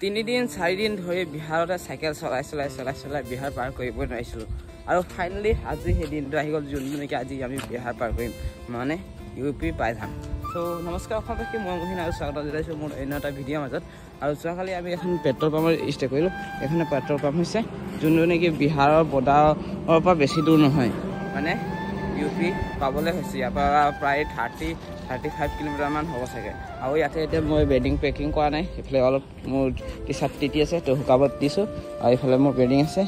3 দিন 4 দিন ধৰি বিহাৰতে চাইকেল চলাই বিহাৰ পাৰ কৰিব নোৱাৰিছিলোঁ আৰু ফাইনেলি আজি সেই দিনটো আহি গ'ল যোনটো নেকি আজি আমি বিহাৰ পাৰ কৰিম মানে ইউপি পাই যাম। চ' নমস্কাৰ অসমবাসী, মই মহিন আৰু স্বাগত জনাইছোঁ মোৰ অন্য এটা ভিডিঅ'ৰ মাজত। আৰু যোৱাকালি আমি এখন পেট্ৰল পাম্পৰ ষ্টে কৰিলোঁ। এখনে পেট্ৰল পাম্প হৈছে যোনটো নেকি বিহাৰৰ বৰ্ডাৰৰ পৰা বেছি দূৰ নহয়, মানে ইউপি পাবলৈ হৈছে। ইয়াৰ পৰা প্ৰায় 35 কিলোমিটাৰমান হ'ব চাগে। আৰু ইয়াতে এতিয়া মই বেডিং পেকিং কৰা নাই, এইফালে অলপ মোৰ টি চাৰ্ট তিতি আছে তো শুকাব দিছোঁ। আৰু এইফালে মোৰ বেডিং আছে,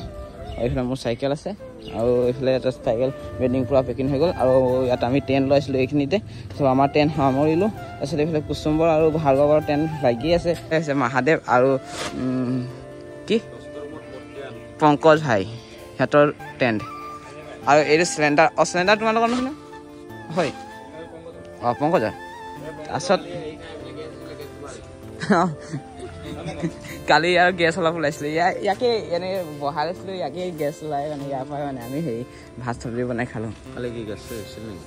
আৰু এইফালে মোৰ চাইকেল আছে, আৰু এইফালে এটা চাইকেল বেডিং পূৰা পেকিং হৈ গ'ল। আৰু ইয়াত আমি টেণ্ট লৈ আছিলোঁ এইখিনিতে, চ' আমাৰ টেণ্ট সামৰিলোঁ। তাৰপিছত এইফালে কুচুম্বৰ আৰু ভাৰ্গৱৰ টেণ্ট লাগি আছে মহাদেৱ আৰু কি পংকজ ভাই সিহঁতৰ টেণ্ট। আৰু এইটো চিলিণ্ডাৰ চিলিণ্ডাৰ তোমালোকৰ নহয় হয় পংকজৰ। তাৰপিছত কালি আৰু গেছ অলপ ওলাইছিলোঁ, ইয়াকে এনেকৈ বহাই লৈছিলোঁ, ইয়াকে গেছ ওলাই মানে ইয়াৰ পৰাই মানে আমি হেৰি ভাত চব্জি বনাই খালোঁ। কালি কি গেছ হৈছিল নেকি?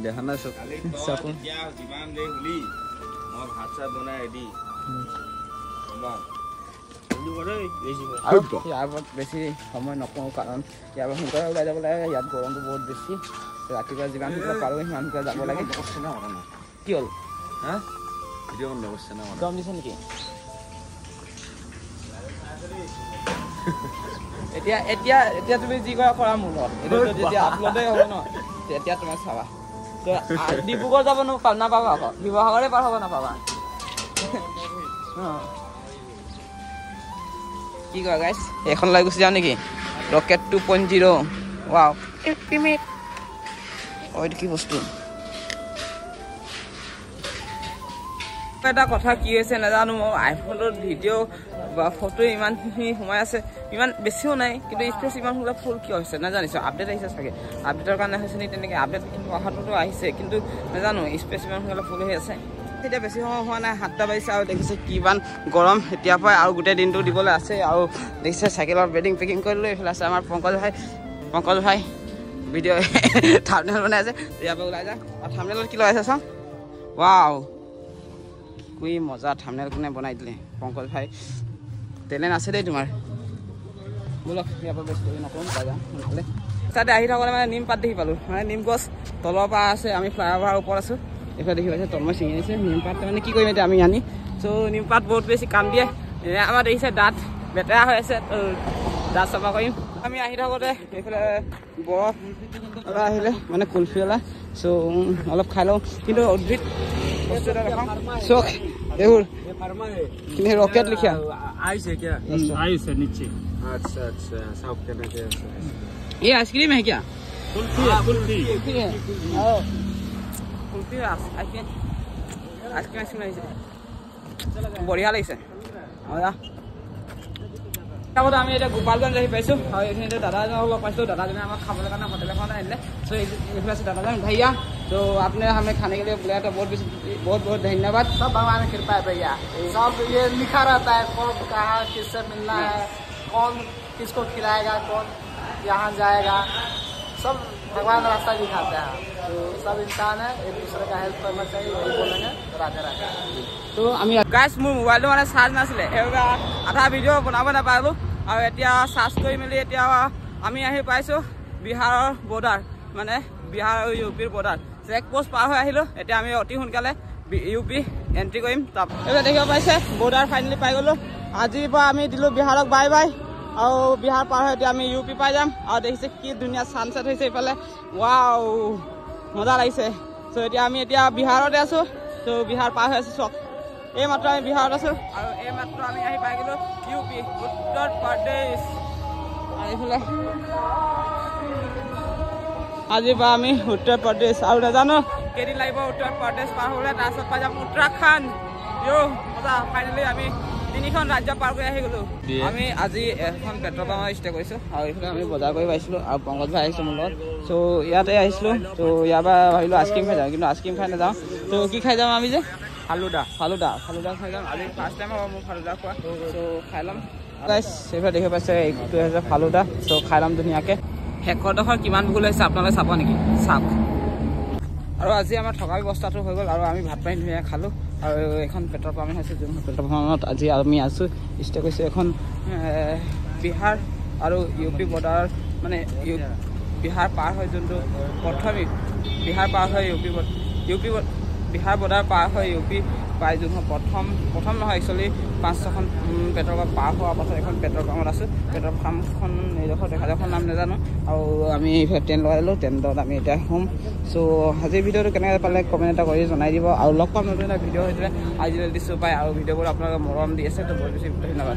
দেখা নাই চকু আৰু ইয়াৰ ওপৰত বেছি সময় নকওঁ, কাৰণ ইয়াৰ পৰা সোনকালে ওলাই যাব লাগে। ইয়াত গৰমটো বহুত বেছি, ৰাতিপুৱা যিমান সোনকালে পাৰোঁ সিমান সোনকালে যাব লাগে। কি হ'ল গৰম দিছে নেকি? এতিয়া এতিয়া এতিয়া তুমি যি কৰা মোৰ লগত এইটো যেতিয়া আপলোডেই হ'ব ন, তেতিয়া তুমি চাবা। ডিব্ৰুগড় যাব নাপাবা, আকৌ শিৱসাগৰে পাৰ হ'ব নাপাবা। কি কয় গাইছ, এইখন লৈ গুচি যাওঁ নেকি? ৰকেট 2.0। ৱাও, এইটো কি বস্তু? এটা কথা কি হৈছে নাজানো, মোৰ আইফোনৰ ভিডিঅ' বা ফটো ইমানখিনি সোমাই আছে, ইমান বেছিও নাই, কিন্তু স্পেচ ইমান সোনকালে ফুল কিয় হৈছে নাজানিছোঁ। আপডেট আহিছে চাগে, আপডেটৰ কাৰণে হৈছে নেকি তেনেকৈ। আপডেট কিন্তু অহাটোতো আহিছে, কিন্তু নাজানো স্পেচ ইমান সোনকালে ফুল হৈ আছে। এতিয়া বেছি সময় হোৱা নাই, 7টা বাজিছে আৰু দেখিছে কিমান গৰম এতিয়াৰ পৰাই, আৰু গোটেই দিনটো দিবলৈ আছে। আৰু দেখিছে চাইকেলৰ বেডিং পেকিং কৰিলোঁ। এইফালে আছে আমাৰ পংকজ ভাই ভিডিঅ' থাম্বনেইল বনাই আছে। ইয়াৰ পৰা ওলাই যায় আৰু থাম্বনেইলত কি লগাইছে চাওঁ। ৱাও, কি মজা থাম্বনেইল কোনে বনাই দিলে? পংকজ ভাই টেলেণ্ট আছে দেই তোমাৰ। ব'লক ইয়াৰ পৰা বেছি নকৰোঁ, পাই যাম নহ'লে। তাতে আহি থাকোঁতে মানে নিম পাত দেখি পালোঁ, মানে নিম গছ তলৰ পৰা আছে। আমি ফ্লাইঅভাৰৰ ওপৰত আছোঁ, এইফালে দেখি পাইছে তলমই ছিঙি আনিছে নিমপাত। মানে কি কৰিম এতিয়া আমি আনি, চ' নিমপাত বহুত বেছি কাম দিয়ে। আমাৰ দেখিছে দাঁত বেতেৰা হৈ আছে, দাঁত চাফা কৰিম। আমি আহি থাকোঁতে এইফালে বৰফ আহিলে মানে কুলফিৱালা, চ' অলপ খাই লওঁ। কিন্তু উদ্ভিদ বস্তু এটা দেখাওঁ, চখ এইবোৰ কিন্তু ৰকেট লিখা आइसे नीचे। अच्छा अच्छा सब कहने के ये आइसक्रीम है क्या? कुल्फी है, कुल्फी है। कुल्फी आइसक्रीम बढ़िया लगे। আগতে আমি এতিয়া গোপালগঞ্জ আহি পাইছোঁ, আৰু এইখিনিতে দাদাজনক লগ পাইছোঁ। দাদাজনে আমাক খাবলৈ কাৰণে হোটেল এখন আনিলে। চ' এইফালে আছে दादाजान भैया, तो आपने हमें खाने के लिए बुलाया तो बहुत बहुत धन्यवाद। सब भगवान की कृपा है भैया, सब ये लिखा रहता है कौन कहाँ किससे मिलना है, कौन किसको खिलाएगा, कौन यहाँ जाएगा, सब भगवान रास्ता दिखाते हैं। तो सब इंसान है, एक दूसरे का हेल्प करना चाहिए, यही बोलेंगे। राधे राधे। তো আমি গাইছ মোৰ মোবাইলটো মানে চাৰ্জ নাছিলে, সেইবাবে আধা ভিডিঅ' বনাব নাপালোঁ। আৰু এতিয়া চাৰ্জ কৰি মেলি এতিয়া আমি আহি পাইছোঁ বিহাৰৰ বৰ্ডাৰ, মানে বিহাৰ আৰু ইউপিৰ বৰ্ডাৰ। চেক পোষ্ট পাৰ হৈ আহিলোঁ। এতিয়া আমি অতি সোনকালে ইউপি এণ্ট্ৰি কৰিম। এইবাৰ দেখিব পাইছে বৰ্ডাৰ ফাইনেলি পাই গ'লোঁ। আজিৰ পৰা আমি দিলোঁ বিহাৰক বাই বাই, আৰু বিহাৰ পাৰ হৈ এতিয়া আমি ইউপি পাই যাম। আৰু দেখিছে কি ধুনীয়া ছানছেট হৈছে এইফালে, ৱাও মজা লাগিছে। চ' এতিয়া আমি বিহাৰতে আছোঁ, ত' বিহাৰ পাৰ হৈ আছোঁ। চক এই মাত্ৰ আমি বিহাৰত আছোঁ, আৰু এই মাত্ৰ আমি আহি পাই গ'লোঁ ইউপি উত্তৰ প্ৰদেশ। আৰু এইফালে আজিৰ পৰা আমি উত্তৰ প্ৰদেশ, আৰু নাজানো কেইদিন লাগিব উত্তৰ প্ৰদেশ পাৰ হ'বলৈ। তাৰপিছত পাই যাম উত্তৰাখণ্ড। মজা, ফাইনেলি আমি 3খন ৰাজ্য পাৰ কৰি আহি গ'লোঁ। আমি আজি এখন পেট্ৰল পাম্পত ষ্টে কৰিছোঁ, আৰু এইফালে আমি বজাৰ কৰি পাইছিলোঁ। আৰু পংকজ ভাই আহিছোঁ মোৰ লগত, চ' ইয়াতে আহিছিলোঁ। ত' ইয়াৰ পৰা ভাবিলোঁ আইচক্ৰীম খাই যাওঁ, কিন্তু আইচক্ৰীম খাই নাযাওঁ। ত' কি খাই যাম আমি যে ফালুদা খাই যাম। আজি ফাৰ্ষ্ট টাইম হ'ব মোৰ ফালুদা খোৱা, চ' খাই ল'ম। এইফালে দেখিব পাইছে এইটো হৈছে ফালুদা, চ' খাই ল'ম ধুনীয়াকৈ। শেষৰডোখৰ কিমান ভুল হৈছে আপোনালোকে চাব নেকি? চাওক। আৰু আজি আমাৰ থকা ব্যৱস্থাটো হৈ গ'ল আৰু আমি ভাত পানী ধুনীয়া খালোঁ আৰু এখন পেট্ৰল পাম্প হৈছে যোনখন পেট্ৰল পাম্পত আজি আমি আছোঁ ষ্টে কৰিছোঁ এখন বিহাৰ আৰু ইউ পি বৰ্ডাৰ মানে বিহাৰ পাৰ হৈ যোনটো প্ৰথম বিহাৰ পাৰ হৈ বিহাৰ বৰ্ডাৰ পাৰ হৈ ইউ পি পাই যোনখন প্ৰথম নহয় একচুৱেলি 5-6খন পেট্ৰল পাম্প পাৰ হোৱাৰ পাছত এখন পেট্ৰল পাম্পত আছোঁ পেট্ৰল পাম্পখন এইডোখৰ জেগাডোখৰ নাম নাজানো আৰু আমি ট্ৰেইন লগাই দিলোঁ ট্ৰেইনত আমি এতিয়া হ'ম চ' আজিৰ ভিডিঅ'টো কেনেকৈ পালে কমেণ্ট এটা কৰি জনাই দিব আৰু লগ পাম নতুন এটা ভিডিঅ' হৈছিলে আজিলৈ দিছোঁ পাই আৰু ভিডিঅ'বোৰ আপোনালোকে মৰম দি আছে তো বহুত বেছি ধন্যবাদ